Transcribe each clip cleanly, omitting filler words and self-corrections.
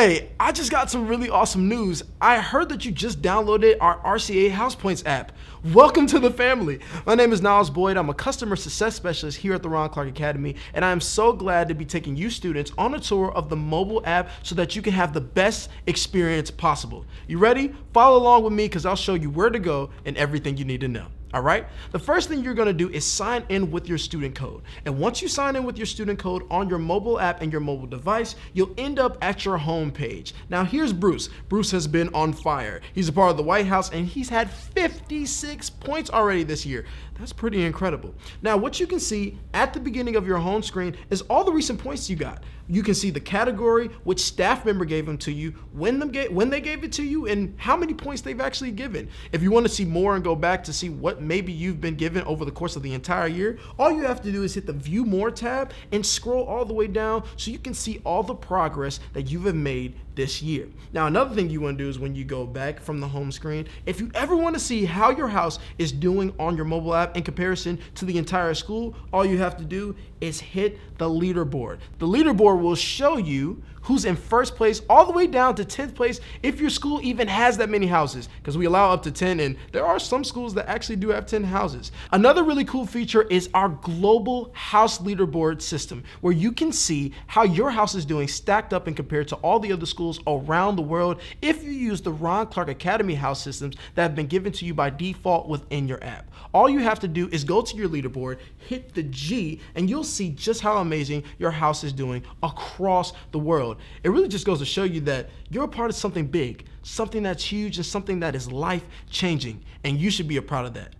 Hey, I just got some really awesome news. I heard that you just downloaded our RCA House Points app. Welcome to the family. My name is Niles Boyd. I'm a customer success specialist here at the Ron Clark Academy, and I am so glad to be taking you students on a tour of the mobile app so that you can have the best experience possible. You ready? Follow along with me because I'll show you where to go and everything you need to know. All right. The first thing you're going to do is sign in with your student code. And once you sign in with your student code on your mobile app and your mobile device, you'll end up at your home page. Now here's Bruce. Bruce has been on fire. He's a part of the White House and he's had 56 points already this year. That's pretty incredible. Now what you can see at the beginning of your home screen is all the recent points you got. You can see the category, which staff member gave them to you, when they gave it to you, and how many points they've actually given. If you want to see more and go back to see what maybe you've been given over the course of the entire year, all you have to do is hit the View More tab and scroll all the way down so you can see all the progress that you have made this year. Now, another thing you want to do is when you go back from the home screen, if you ever want to see how your house is doing on your mobile app in comparison to the entire school, all you have to do is hit the leaderboard. The leaderboard will show you who's in first place all the way down to 10th place if your school even has that many houses, because we allow up to 10 and there are some schools that actually do have 10 houses. Another really cool feature is our global house leaderboard system, where you can see how your house is doing stacked up and compared to all the other schools around the world if you use the Ron Clark Academy house systems that have been given to you by default within your app. All you have to do is go to your leaderboard, hit the G, and you'll see just how amazing your house is doing across the world. It really just goes to show you that you're a part of something big, something that's huge, and something that is life-changing, and you should be a part of that.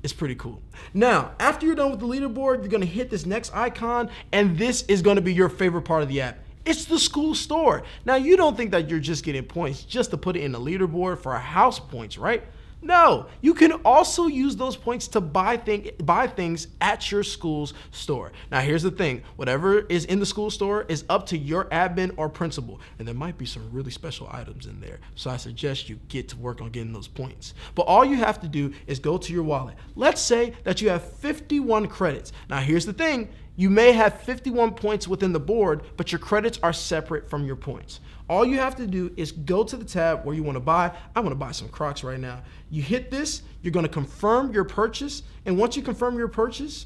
It's pretty cool. Now, after you're done with the leaderboard, you're gonna hit this next icon, and this is gonna be your favorite part of the app. It's the school store. Now, you don't think that you're just getting points just to put it in the leaderboard for house points, right? No, you can also use those points to buy things at your school's store. Now, here's the thing. Whatever is in the school store is up to your admin or principal, and there might be some really special items in there. So I suggest you get to work on getting those points. But all you have to do is go to your wallet. Let's say that you have 51 credits. Now, here's the thing. You may have 51 points within the board, but your credits are separate from your points. All you have to do is go to the tab where you want to buy. I want to buy some Crocs right now. You hit this, you're going to confirm your purchase, and once you confirm your purchase,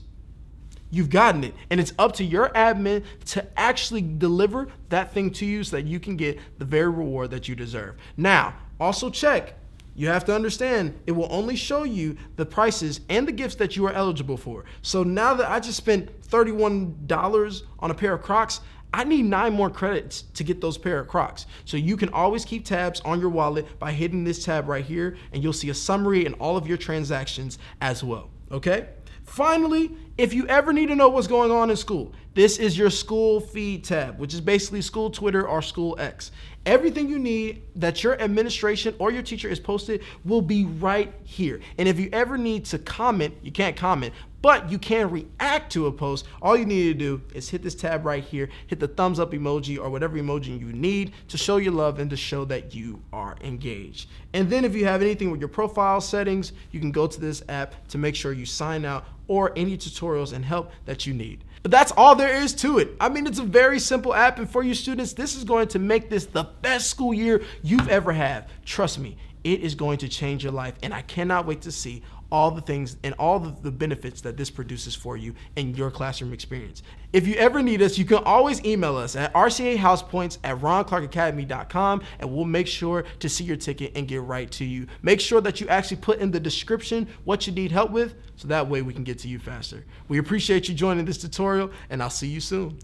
you've gotten it. And it's up to your admin to actually deliver that thing to you so that you can get the very reward that you deserve. Now, also check. You have to understand, it will only show you the prices and the gifts that you are eligible for. So now that I just spent $31 on a pair of Crocs, I need 9 more credits to get those pair of Crocs. So you can always keep tabs on your wallet by hitting this tab right here, and you'll see a summary and all of your transactions as well, okay? Finally, if you ever need to know what's going on in school, this is your school feed tab, which is basically school Twitter or school X. Everything you need that your administration or your teacher is posted will be right here. And if you ever need to comment, you can't comment, but you can react to a post. All you need to do is hit this tab right here, hit the thumbs up emoji or whatever emoji you need to show your love and to show that you are engaged. And then if you have anything with your profile settings, you can go to this app to make sure you sign out or any tutorials and help that you need. But that's all there is to it. I mean, it's a very simple app, and for you students, this is going to make this the best school year you've ever had. Trust me, it is going to change your life, and I cannot wait to see all the things and all the benefits that this produces for you in your classroom experience. If you ever need us, you can always email us at rcahousepoints@ronclarkacademy.com, and we'll make sure to see your ticket and get right to you. Make sure that you actually put in the description what you need help with, so that way we can get to you faster. We appreciate you joining this tutorial, and I'll see you soon.